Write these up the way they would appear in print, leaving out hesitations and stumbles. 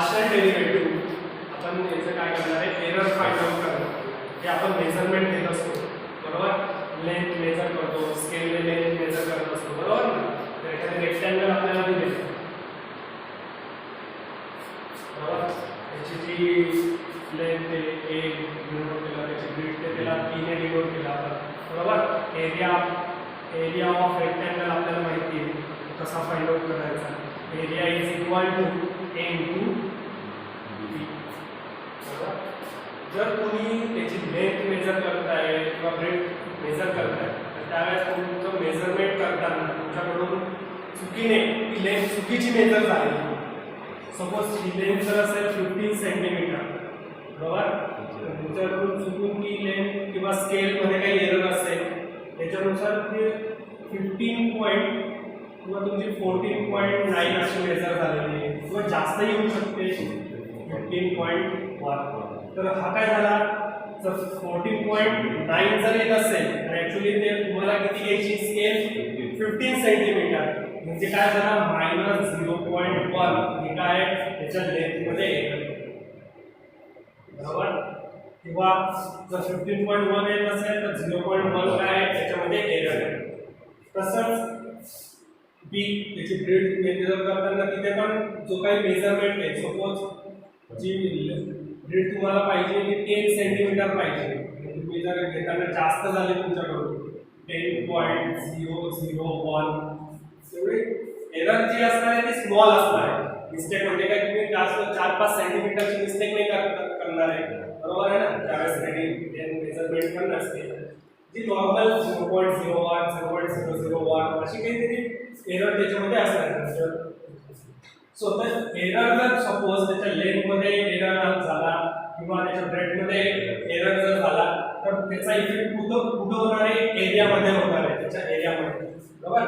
Partial derivative आपण याचं काय करणार आहे, एरर फाइंड आउट करणार. हे आपण मेजरमेंट घेत असतो बरोबर, लेंथ मेजर करतो, स्केलने लेंथ मेजर करत असतो बरोबर ना. तर एखादे रेक्टँगल आपल्याला दिले बरोबर, त्याची जी लेंथ आहे ए डिनोट केला, त्याची ब्रेथ आहे त्याला बी ने डिनोट केला आपण बरोबर. एरिया ऑफ रेक्टँगल आपल्याला माहिती आहे कसा फाइंड आउट करायचा. Area is equal to a into b बरोबर. जर तुम्ही त्याची लेंथ मेजर करताय किंवा ब्रेथ मेजर करताय तर त्यावेळेस तुमचं मेजरमेंट करताना तुमच्याकडून चुकीने ती लेंथ चुकीची मेजर झाली. सपोज ही लेंथ जर असेल 15 सेंटीमीटर बरोबर, तुमच्याकडून चुकून ती लेंथ किंवा स्केलमध्ये काही एरर असेल त्याच्यानुसार ते 15 पॉईंट किंवा तुमची 14.9 अशी मेजर झालेली आहे किंवा जास्त येऊ शकते 15.1. तर हा काय झाला, जर 14.9 जर येत असेल तर ॲक्च्युली ते तुम्हाला किती घ्यायची स्केल 15 सेंटीमीटर, म्हणजे काय झाला -0.1 हे काय त्याच्या लेंथमध्ये येतं बरोबर. किंवा जर 15.1 येत असेल तर 0.1 काय त्याच्यामध्ये एरर आहे. तसंच बी त्याची ब्रेथ मेजर करताना तिथे पण जो काही मेजरमेंट आहे, सपोज जी ब्रेथ तुम्हाला पाहिजे ती 10 सेंटीमीटर पाहिजे, तुम्ही जर घेताना जास्त झाले तुमच्याकडून 10.001 तेवढे एरर जी असणार आहे ती स्मॉल असणार आहे. मिस्टेक म्हणजे काय तुम्ही जास्त 4-5 सेंटीमीटरची मिस्टेक नाही करणार आहे बरोबर आहे ना. त्यावेळेस काही मेजरमेंट पण नसते, जी नॉर्मल 0.01 0.001 अशी काहीतरी एरर त्याच्यामध्ये असणार. सो तर एरर जर सपोज त्याच्या लेंथमध्ये एरर झाला किंवा त्याच्या ब्रेथमध्ये एरर जर झाला तर त्याचा इफेक्ट कुठं होणार आहे, एरियामध्ये होणार आहे, त्याच्या एरियामध्ये बरोबर.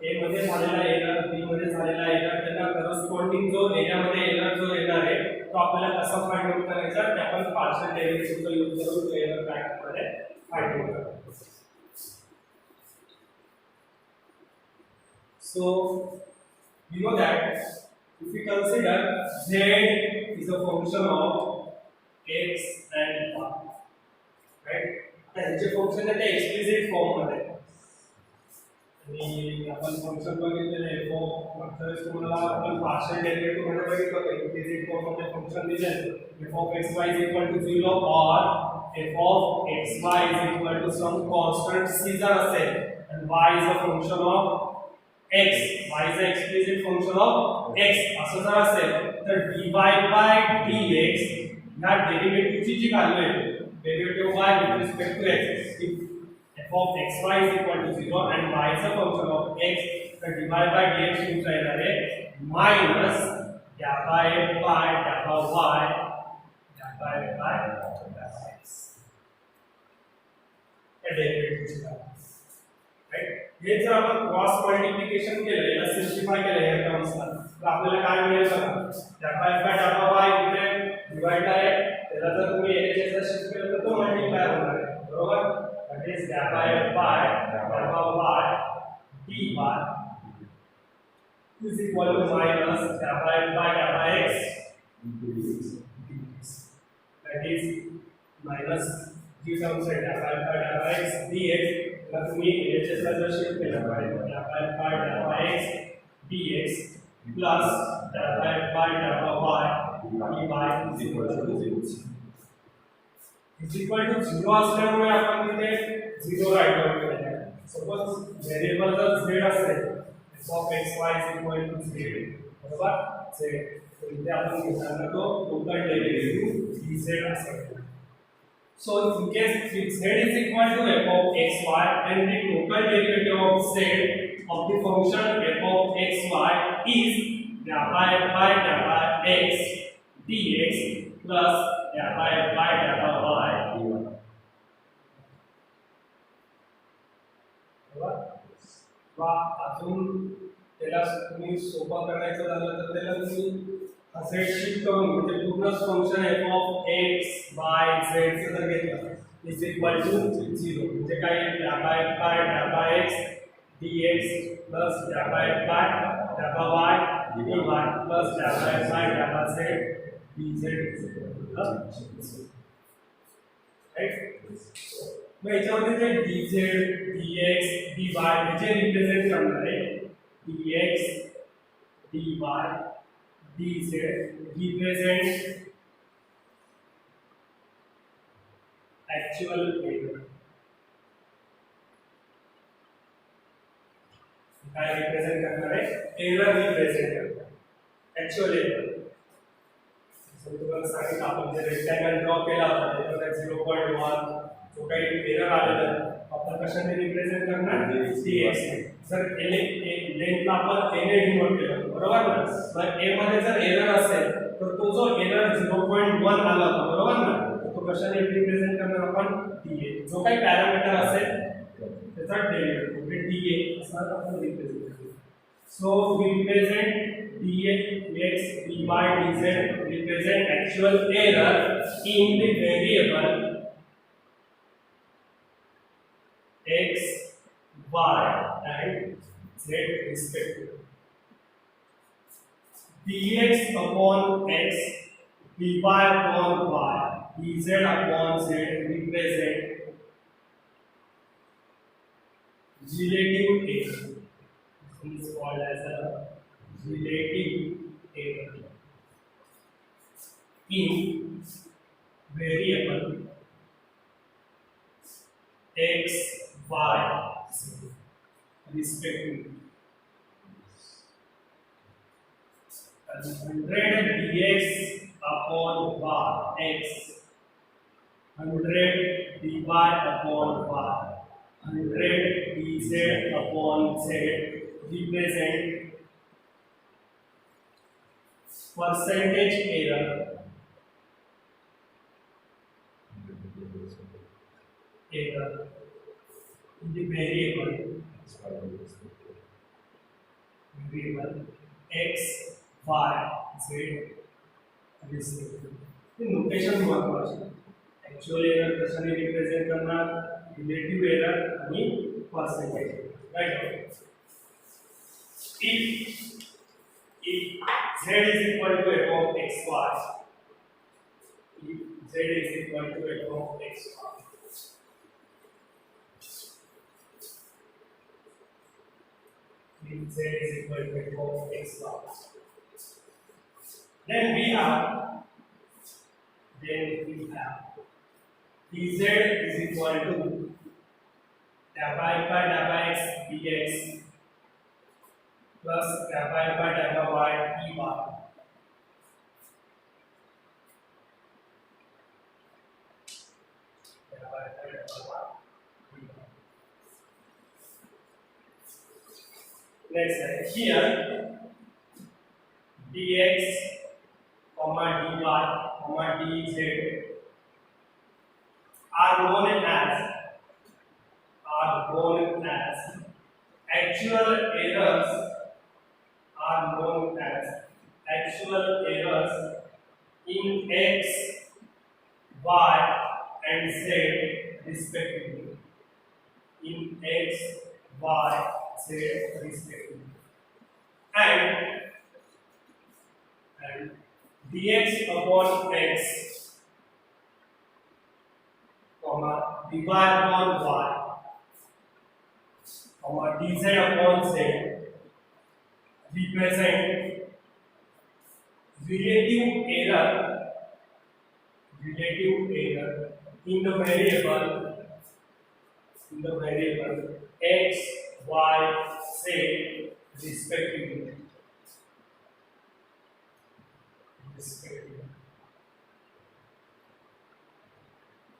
ए मध्ये झालेला एरर, बी मध्ये झालेला एरर, त्याला करस्पॉन्डिंग जो एरियामध्ये एरर जो येणार आहे तो आपल्याला कसा फाइंड आउट करायचा ते आपण पार्शियल डेरिव्हेटिव्हचा यूज करून तो एरर काय करणार आहे फाइंड आउट करणार. So you know that if we consider z is a function of x and y, right? आता ह्याचे फंक्शन आहे ते एक्सप्लिसिट फॉर्म मध्ये आणि आपण फंक्शन बघितलेले आहे फॉर्म मागच्या वेळेस तुम्हाला आपण पार्शियल डेरिव्हेटिव्ह मध्ये बघितलं होतं एक्सप्लिसिट फॉर्म मध्ये फंक्शन दिले f of xy is equal to 0 or f of xy is equal to some constant c जर असेल and y is a function of x, y is an explicit function of x असं जर असेल तर dy by dx ह्या डेरिव्हेटिव्हची जी value आहे derivative y with respect to x, if f of xy is equal to 0 and y is a function of x, तर dy by dx तुमचा येणार आहे minus kappa f by kappa y kappa f by kappa x या डेरिव्हेटिव्हची value right. हे जर आपण cross multiplication केलं याला simplify केलं या टर्म्सला तर आपल्याला काय मिळेल बघा, kappa f by kappa y इकडे डिवाइड आहे त्याला जर तुम्ही एलएचएस ला शिफ्ट केलं तर तो मल्टिप्लाय होणार आहे बरोबर. That is kappa f by kappa y dy is equal to minus kappa f by kappa x that is minus G terms आहे kappa f by kappa x dx ला तुम्ही LHS ला जर शिफ्ट केलं पाहिजे kappa f by kappa x dx plus kappa f by kappa y dy is equal to 0 is equal to 0 असल्यामुळे आपण तिथे 0 right out केलेला आहे. सपोज व्हेरिएबल जर z असेल f of xy is equal to z बरोबर z, तर इथे आपण घेताना तो टोटल डेरिव्हेटिव्ह dz असेल. So in case if z is equal to f of xy and the total derivative of z of the function f of xy is kappa f by kappa x dx plus kappa f by kappa y dy. अजून त्याला तुम्ही सोपं करायचं झालं तर त्याला तुम्ही असे शिफ्ट करून म्हणजे पूर्ण function f of x y z चे जर घेतलं इज इक्वल टू 0 म्हणजे काय kappa f by kappa x dx plus kappa f by kappa y dy plus delta x by delta z dz is equal to right. मग याच्यामध्ये जे dz dx dy याचे represent करणार आहे dx dy dz represent actual error काय represent करणार आहे error represent करणार actual error तुम्हाला सांगितलं आपण जे रेक्टँगल ड्रॉ केला होता त्याच्यामध्ये 0.1 जो काही एरर आलेला आपण कशाने रिप्रेझेंट करणार dx जर लेंथला आपण a ने डिनोट केलं बरोबर ना मग a मध्ये जर एरर असेल तर तो जो एरर 0.1 आला होता बरोबर ना तो कशाने रिप्रेझेंट करणार आपण dA जो काही पॅरामीटर असेल त्याचा डेरिव्हेटिव्ह म्हणजे dA असा आपण रिप्रेझेंट करू so we represent dx dy dz represent actual error in the variable x y and z respectively dx upon x dy upon y dz upon z represent relative error. This is called as a relative error in variable x, y, z respectively. 100 dx upon y x, 100 dy upon y, 100 dz upon z represent percentage error in the variable x, y, z respectively. The notation महत्वाची actual error कशाने represent करणार relative error आणि percentage right if z is equal to f of xy if z is equal to f of xy if z is equal to f of xy then we have dz is equal to delta x by delta x dx plus delta x by delta y dy. Next, here dx, comma dy, comma dz are known as actual errors in x, y, and z respectively. In x, y, z respectively. And dx upon x, comma dy upon y, comma dz upon z represent relative error in the variable x, y, z respectively.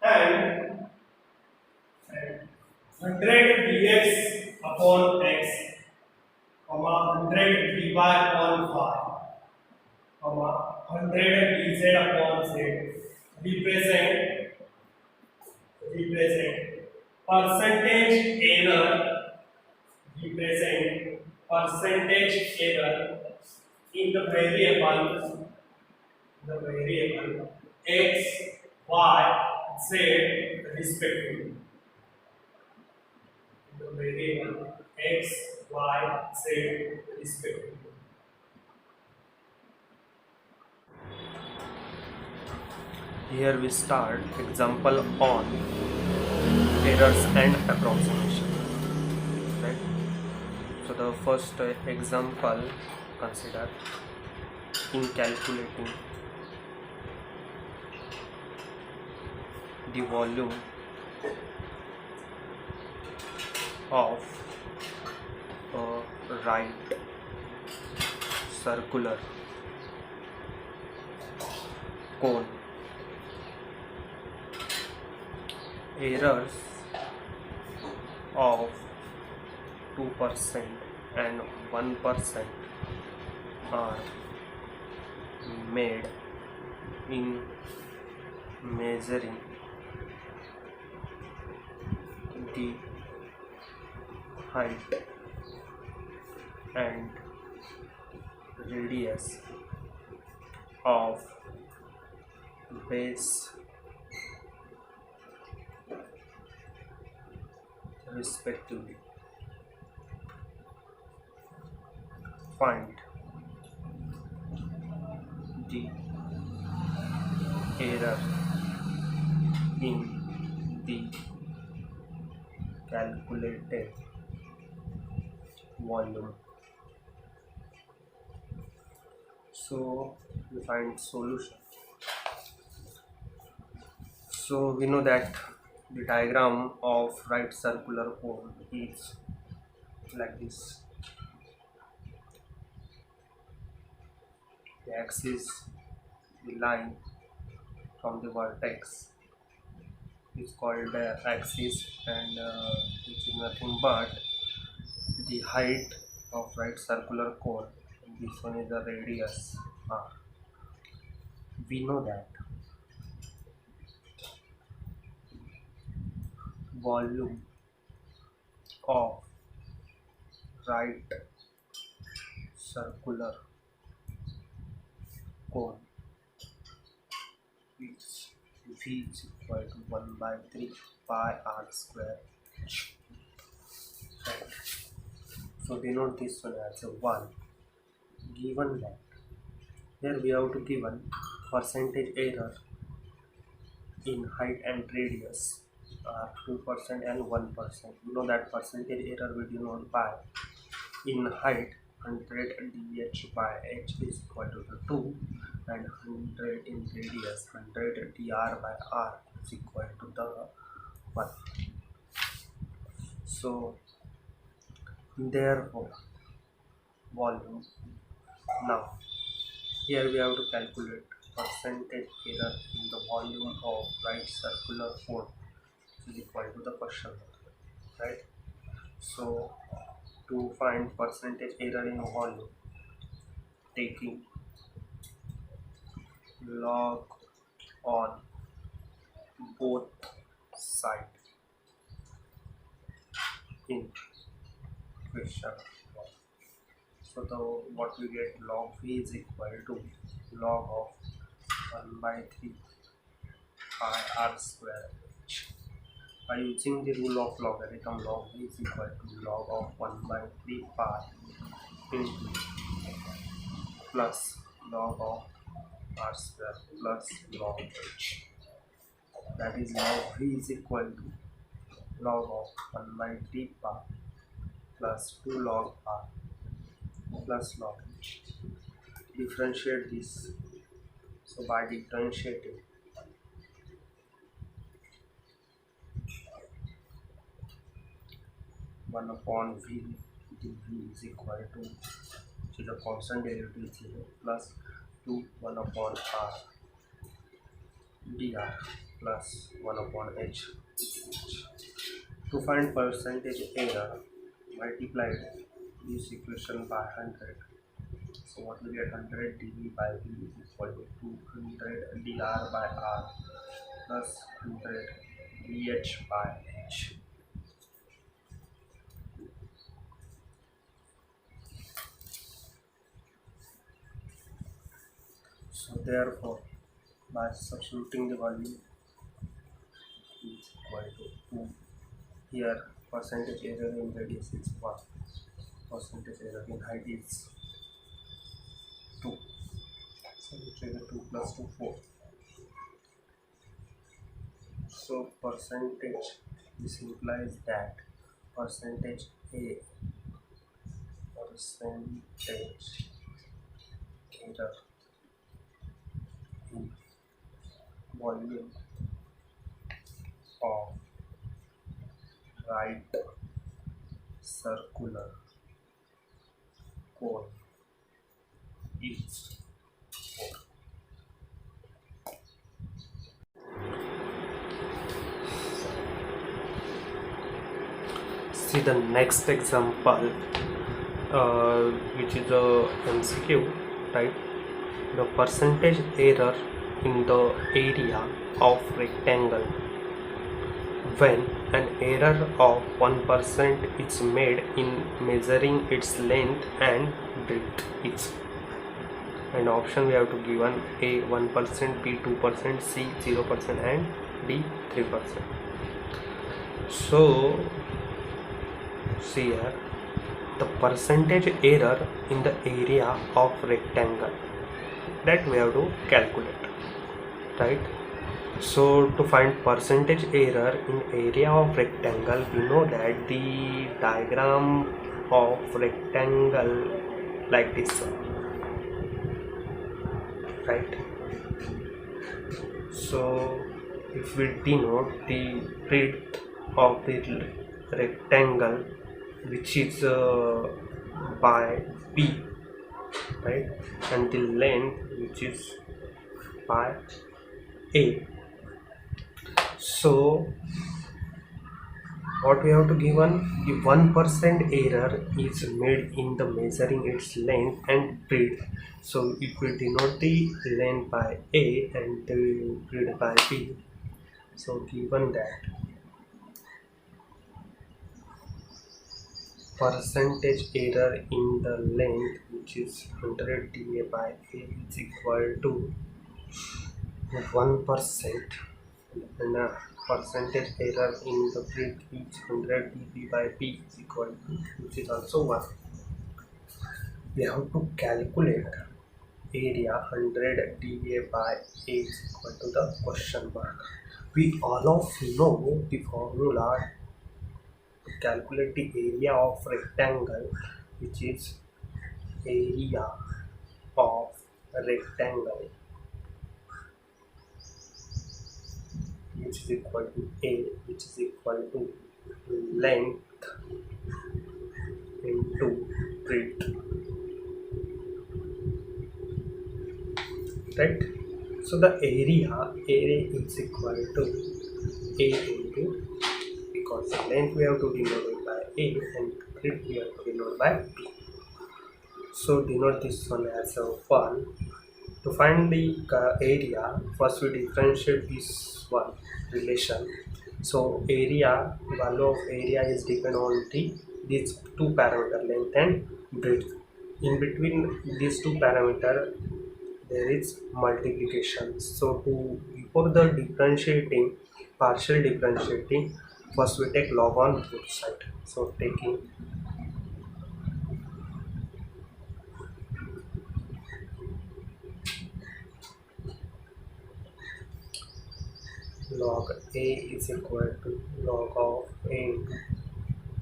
And 100 dx upon x, comma 100 dy upon y, comma 100 dz upon z represent percentage error in the variable x, y, z respectively. The variable x, y, z respectively. Here we start example on errors and approximation. Right. So the first example, consider in calculating the volume of a right circular cone. Errors of 2% and 1% are made in measuring the height and radius of base respectively. Find the error in the calculated volume. So we find solution. So we know that the diagram of right circular cone is like this. The axis, the line from the vertex is called the axis, and which is nothing but the height of right circular cone. This one is the radius r. We know that volume of right circular cone is V is equal to 1 by 3 pi r square. Right. So denote this one as a 1. Given that here we have to given percentage error in height and radius are 2% and 1%. You know that percentage error we denote by in height 100 dh by h is equal to the 2, and 100 in radius 100 dr by r is equal to the 1. So therefore volume, now here we have to calculate percentage error in the volume of right circular cone is equal to the question mark, right? So to find percentage error in volume, taking log on both sides in question mark. So the what we get, log v is equal to log of 1 by 3 pi r square h. By using the rule of logarithm, log v is equal to log of 1 by 3 pi into plus log of r square plus log h. That is, log v is equal to log of 1 by 3 pi plus 2 log r plus log h. Differentiate this. So by differentiating, 1 upon v dv is equal to, which is a constant derivative is 0, plus 2 1 upon r dr plus 1 upon h. To find percentage error, multiplied this equation by 100. So what we get, 100 dv by v is equal to 200 dr by r plus 100 dh by h. So therefore, by substituting the value is equal to 2. Here percentage error in radius is 1, percentage error in height is 2. So which is 2 plus 2 4. So percentage, this implies that percentage A, percentage error in volume of right circular cone is 4. See the next example, which is a MCQ, right? The percentage error in the area of rectangle when an error of 1% is made in measuring its length and breadth is, and option we have to given: A 1%, B 2%, C 0%, and D 3%. So see here, the percentage error in the area of rectangle, that we have to calculate, right? So to find percentage error in area of rectangle, we know that the diagram of rectangle like this, right? So if we denote the breadth of the rectangle, which is by B, right, and the length, which is by A. So what we have to given, the 1% error is made in the measuring its length and breadth. So if we denote the length by A and the breadth by B, so given that percentage error in the length, which is 100 dA by A, is equal to 1%, and percentage error in the breadth is 100 dB by B is equal to, which is also 1. We have to calculate area 100 dA by A is equal to the question mark. We all of know the formula to calculate the area of rectangle, which is area of rectangle, which is equal to A, which is equal to length into breadth, right? So the area is equal to A into, because the length we have to denote it by A and breadth we have to denote by B. So denote this one as a 1. To find the area, first we differentiate this one relation. So area, value of area is depend on these two parameter, length and breadth. In between these two parameter there is multiplication. So to, before the differentiating, partial differentiating, first we take log on both side. So taking log A is equal to log of A,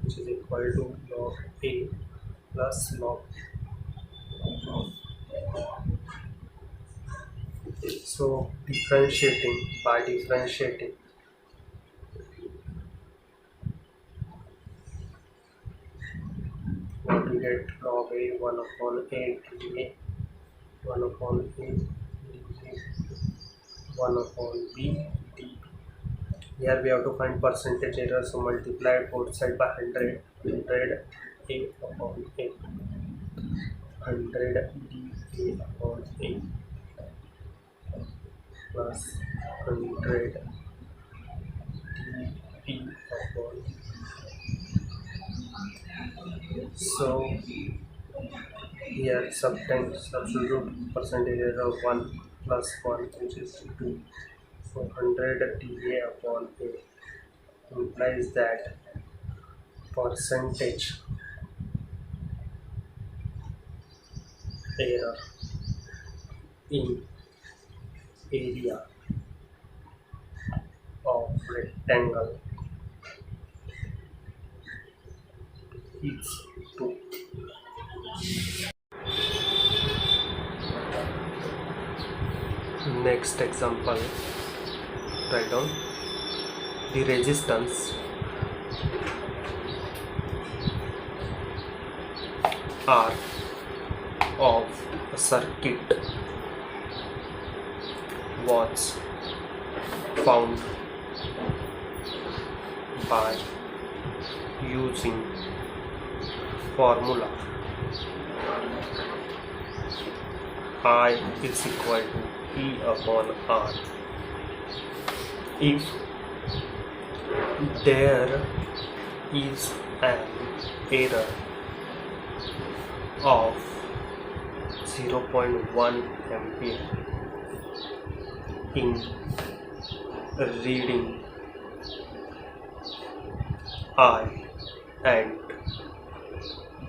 which is equal to log A plus log. So differentiating, by differentiating, what we get, log A 1 upon A dA, 1 upon A dA, 1 upon B d. Here we have to find percentage error, so multiply both side by 100, 100 A upon A, 100 dA upon A plus 100 dB upon. So here substitute percentage error 1 plus 1, which is 2. So 100 dA upon A implies that percentage error in area of rectangle is 2. Next example, write down the resistance R of a circuit was found by using formula I is equal to E upon R if there is an error of 0.1 ampere in reading I and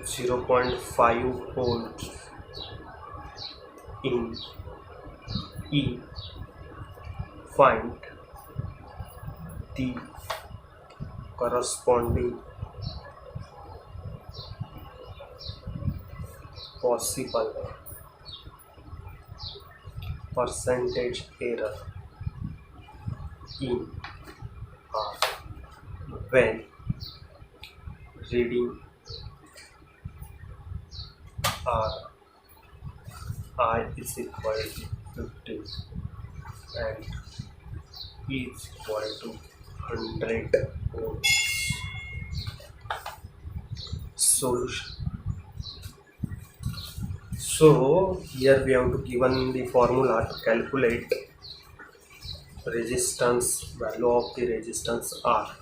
0.5 volts in E, find the corresponding possible percentage error in R when reading R I is equal to 50 and E is equal to 100 volts. Solution. So here we have to given the formula to calculate resistance, value of the resistance R.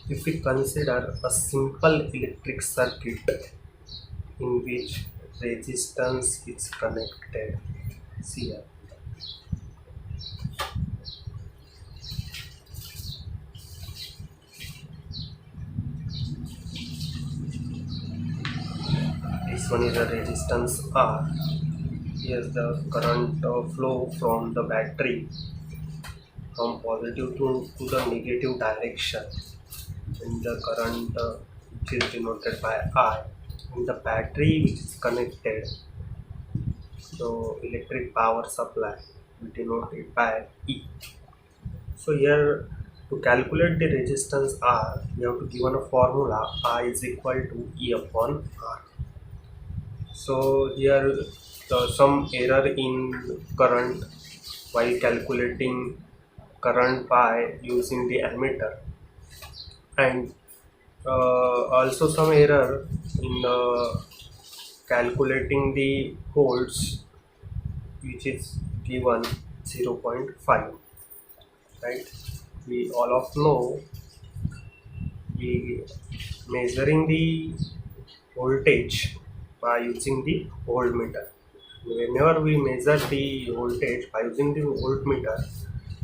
If we consider a simple electric circuit in which resistance is connected, see here. This one is a resistance R. Here's the current flow from the battery from positive to the negative direction, and the current which is denoted by I, and the battery which is connected, so electric power supply we denote it by E. So here to calculate the resistance R, we have to given a formula I is equal to E upon R. So here some error in current while calculating current by using the ammeter, and also some error in calculating the volts which is given 0.5, right? We all of know we measuring the voltage by using the voltmeter. Whenever we measure the voltage by using the voltmeter,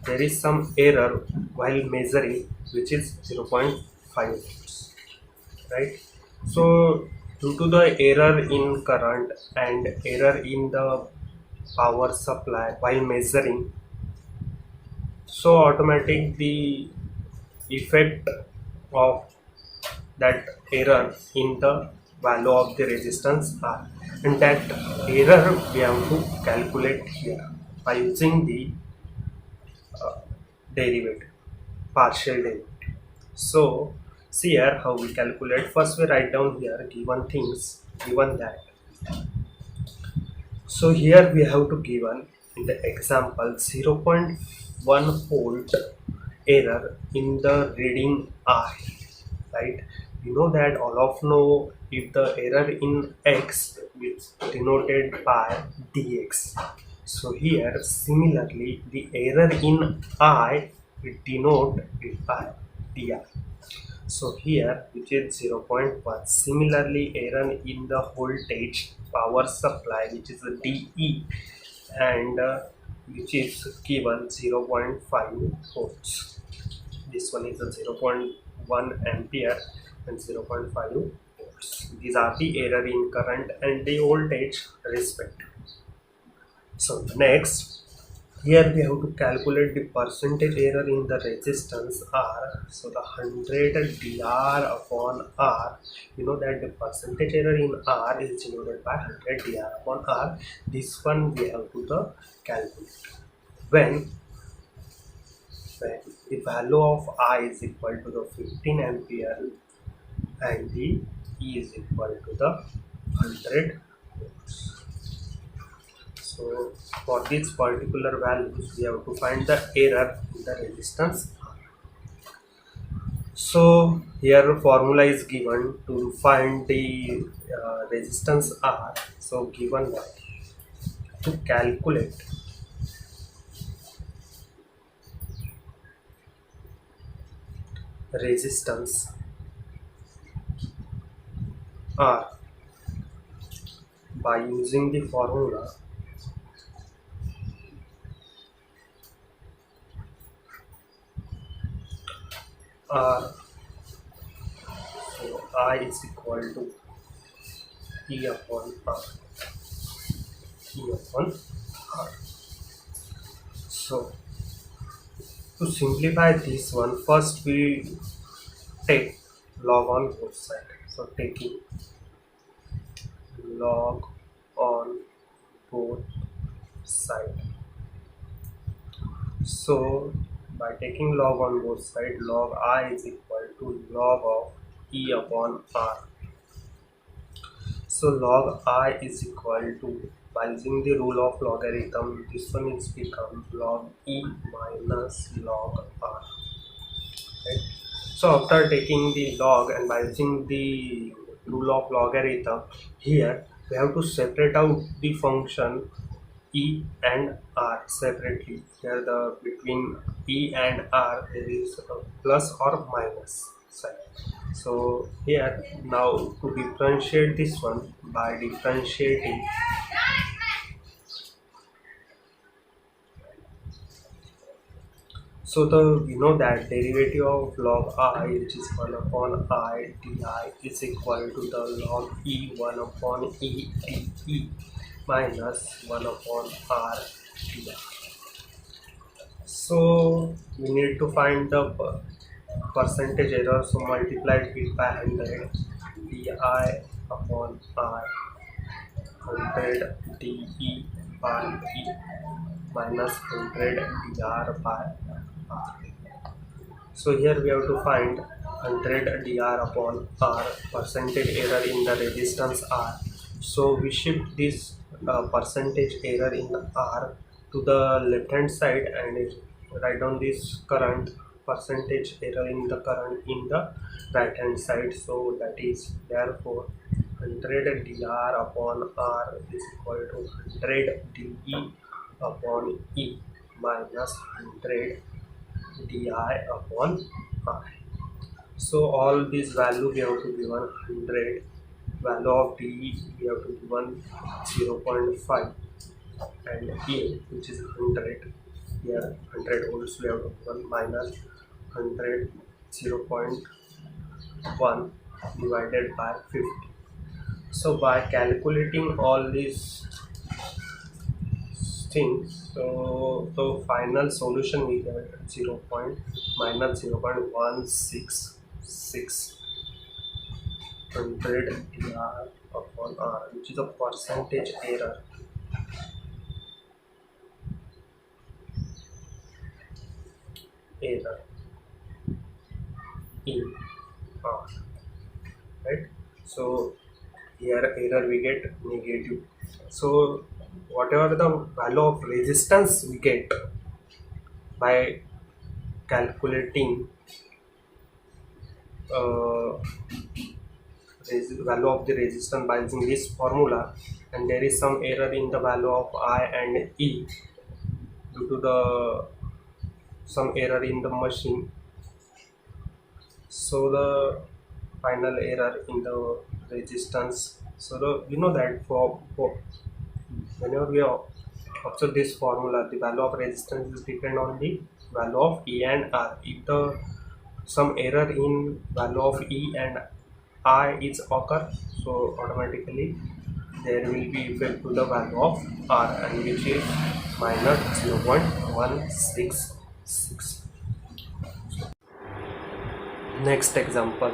there is some error while measuring which is 0.5 volts, right? So due to the error in current and error in the power supply while measuring, so automatic the effect of that error in the value of the resistance R, and that error we have to calculate here by using the derivative, partial derivative. So see here how we calculate. First we write down here given things, given that. So here we have to given in the example 0.1 volt error in the reading I, right? You know that all of know if the error in X is denoted by dx. So here similarly the error in I will denote it by dr. So here which is 0.1. Similarly error in the voltage power supply which is a DE, and which is given 0.5 volts. This one is a 0.1 ampere and 0.5 volts. These are the error in current and the voltage respectively. So next Here we have to calculate the percentage error in the resistance R. So the 100 dr upon R, you know that the percentage error in R is denoted by 100 dr upon R. This one we have to the calculate. When the value of I is equal to the 15 ampere and the E is equal to the 100 volts. So for these particular values, we have to find the error in the resistance. So here formula is given to find the resistance R. So given that to calculate resistance R by using the formula R, so I is equal to E upon R. E upon R. So to simplify this one, first we take log on both sides. So taking log on both sides. So by taking log on both sides, log I is equal to log of E upon R. So log I is equal to, by using the rule of logarithm, this one is become log E minus log R. Right? So after taking the log and by using the rule of logarithm, here we have to separate out the function E and R separately. Here the between E and R there is a plus or minus sign. So here now to differentiate this one, by differentiating, so the you know that derivative of log I, which is 1 upon I di, is equal to the log E 1 upon E dE minus 1 upon R di. So we need to find the percentage error, so multiply it by 100 di upon R, 100 dE by E minus 100 dr by R. So here we have to find 100 dr upon R, percentage error in the resistance R. So we shift this percentage error in R to the left hand side and write down this current percentage error in the current in the right hand side. So that is therefore 100 dr upon R is equal to 100 dE upon E minus 100 di upon I. So all these value we have to given 100, value of d we have to given 0.5 and A which is 100, here 100 volts we have to given minus 100 0.1 divided by 50. So by calculating all these things, so the final solution we get 0. Minus 0.166 100 dr upon R, which is a percentage error. Error in R, right? So here error we get negative. So whatever the value of resistance we get by calculating value of the resistance by using this formula, and there is some error in the value of I and E due to the some error in the machine. So the final error in the resistance. So the you know that for whenever we observe this formula, the value of resistance is depend on the value of E and R. If the some error in value of E and I is occur, so automatically there will be equal to the value of r, and which is minus 0.166. Next example,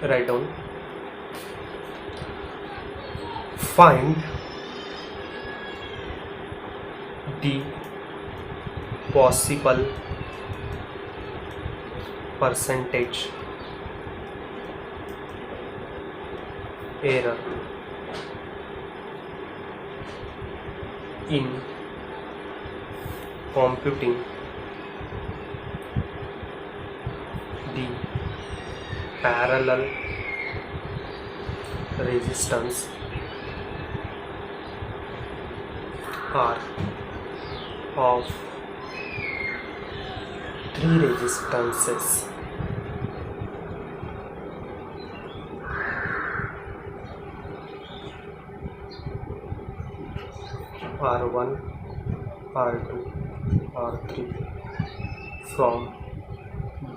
write down, find the possible percentage error in computing the parallel resistance R of three resistances R1, R2, R3 from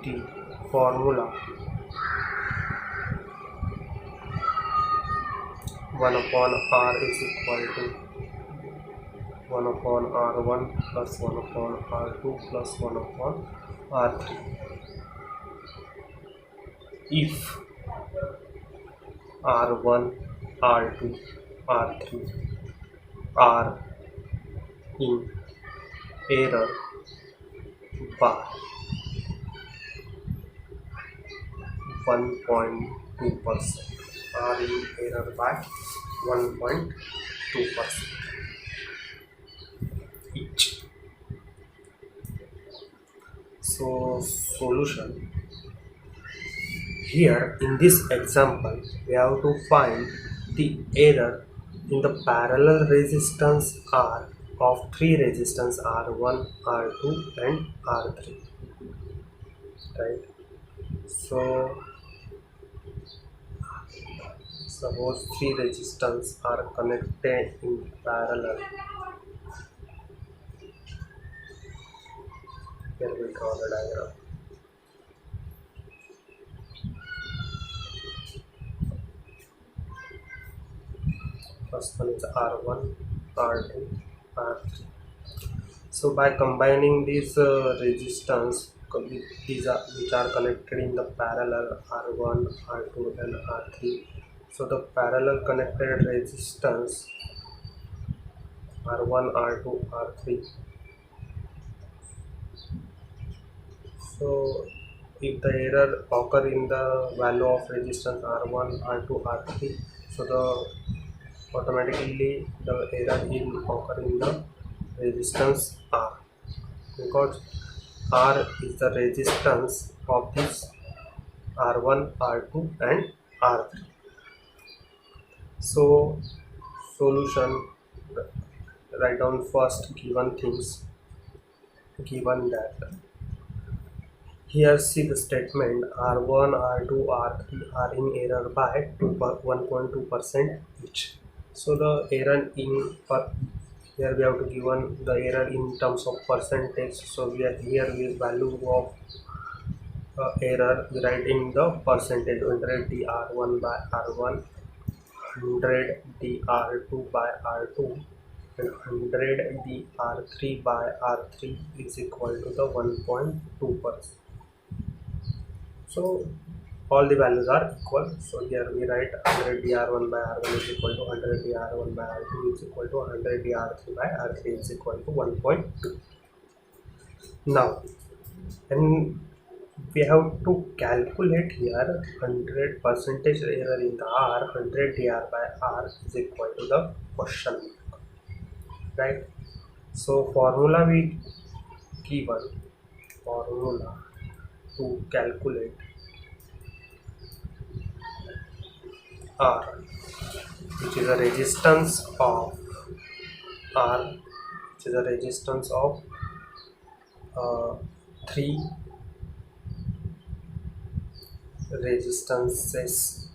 the formula 1 upon R is equal to 1 upon R1 plus 1 upon R2 plus 1 upon R3. If R1, R2, R3 are in error by 1.2%, are in error by 1.2% each. So solution, here in this example we have to find the error in the parallel resistance R of three resistance R1, R2 and R3, right? So suppose three resistance are connected in parallel. Here we draw the diagram. First one is R1, R2, R3. So by combining these resistance with these which are connected in the parallel R1, R2 and R3, so the parallel connected resistance R1, R2, R3. So if the error occur in the value of resistance R1, R2, R3, so the automatically the error will occur in the resistance R, because R is the resistance of this R1, R2 and R3. So solution, write down first given things, given that here see the statement R1, R2, R3 are in error by 1.2% each. So the error in here we have to given the error in terms of percentage. So we are here with value of error, we write in the percentage 100 dr1 by r1, 100 dr2 by r2 and 100 dr3 by r3 is equal to the 1.2%. So all the values are equal. So here we write 100 dr1 by r1 is equal to 100 dr1 by r2 is equal to 100 dr3 by r3 is equal to 1.2. Now, and we have to calculate here 100% error in the R, 100 dr by r is equal to the question mark, right? So formula we given, formula to calculate R, which is a resistance of R, which is a resistance of three resistances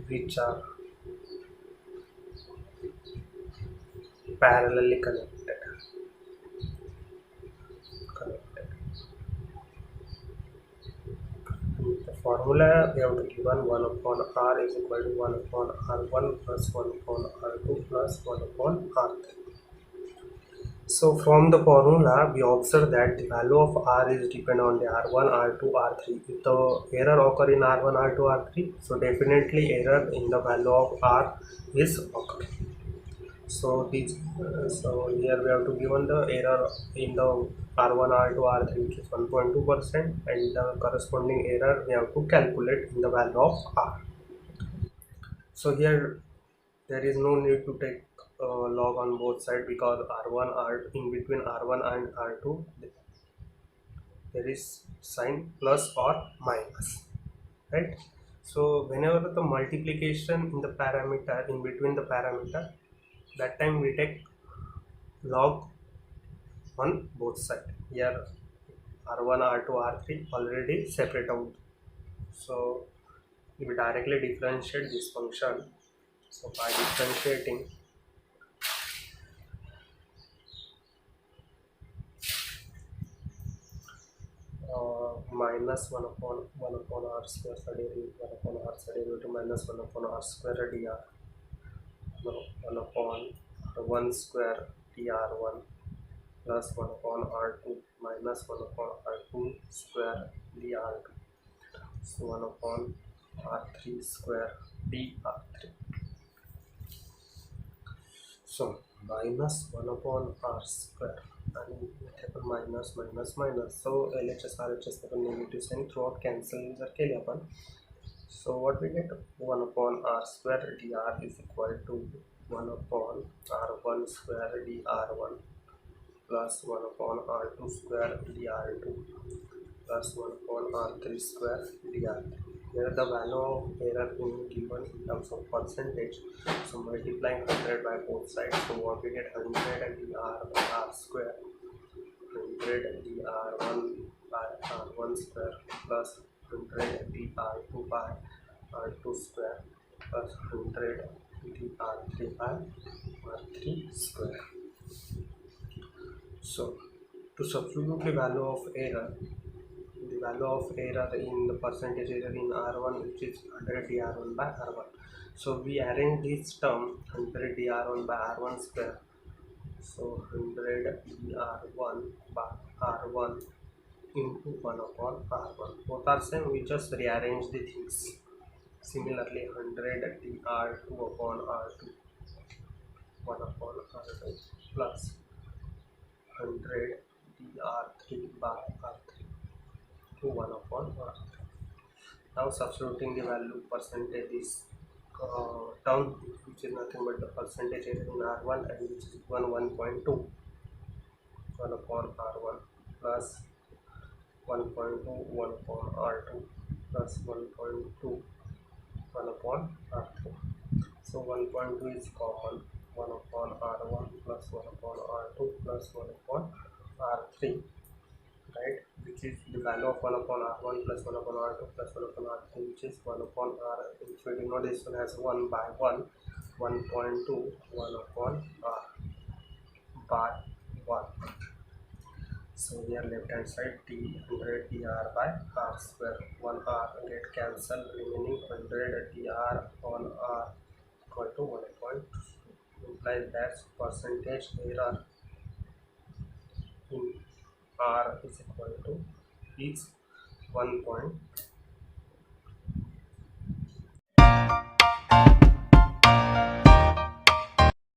which are parallelly connected. formula we have to given 1 upon r is equal to 1 upon r1 plus 1 upon r2 plus 1 upon r3. So from the formula, we observe that the value of R is depend on the R1, R2, R3. If the error occur in R1, R2, R3, so definitely error in the value of R is occur. So this, so here we have to given the error in the R1, R2, R3, which is 1.2%, and the corresponding error we have to calculate in the value of R. So here there is no need to take log on both sides, because R1 R in between R1 and R2 there is sign plus or minus, right? So whenever the multiplication in the parameter in between the parameter, that time we take log on both sides. Here R1 R2 R3 already separate out, so we directly differentiate this function. So by differentiating minus 1 upon r square derivative 1 upon r square derivative minus 1 upon r square dr, no, 1 upon r1 square dr1 plus 1 upon r2 minus 1 upon r2 square dr2, so 1 upon r3 square dr3. So minus 1 upon r square and minus minus minus, so LHS RHS negative sign throughout cancel जर केले आपण, so what we get, 1 upon r square dr is equal to 1 upon r1 square dr1 plus 1 upon r2 square dr2 plus 1 upon r3 square dr3. Here the value of error in given in terms of percentage, so multiplying 100 by both sides, so what we get, 100 dr by r square, 100 dr1 by r1 square plus 100 dr2 by r2 square plus 100 dr3 by r3 square. So to substitute the value of error, in the percentage error in R1, which is 100 dr1 by R1. So we arrange this term 100 dr1 by R1 square. So 100 dr1 by R1 into 1 upon R1. Both are same, we just rearrange the things. Similarly 100 dr2 upon R2, 1 upon R2 plus 100 dr3 by R3 to 1 upon R3. Now substituting the value percentage is term, which is nothing but the percentage error in R1, and which is 1.2, 1 upon R1 plus 1.2 1 upon R2 plus 1.2 1 upon R3. So 1.2 is common, 1 upon R1 plus 1 upon R2 plus 1 upon R3, right, which is the value of 1 upon R1 plus 1 upon R2 plus 1 upon R3, which is 1 upon R, which we denote this one as 1 by 1, 1.2 1 upon R by 1. So here left hand side, d 100 dr by r square, 1 r get cancel, remaining 100 dr on r equal to 1.2, implies that percentage error in r is equal to is 1.2.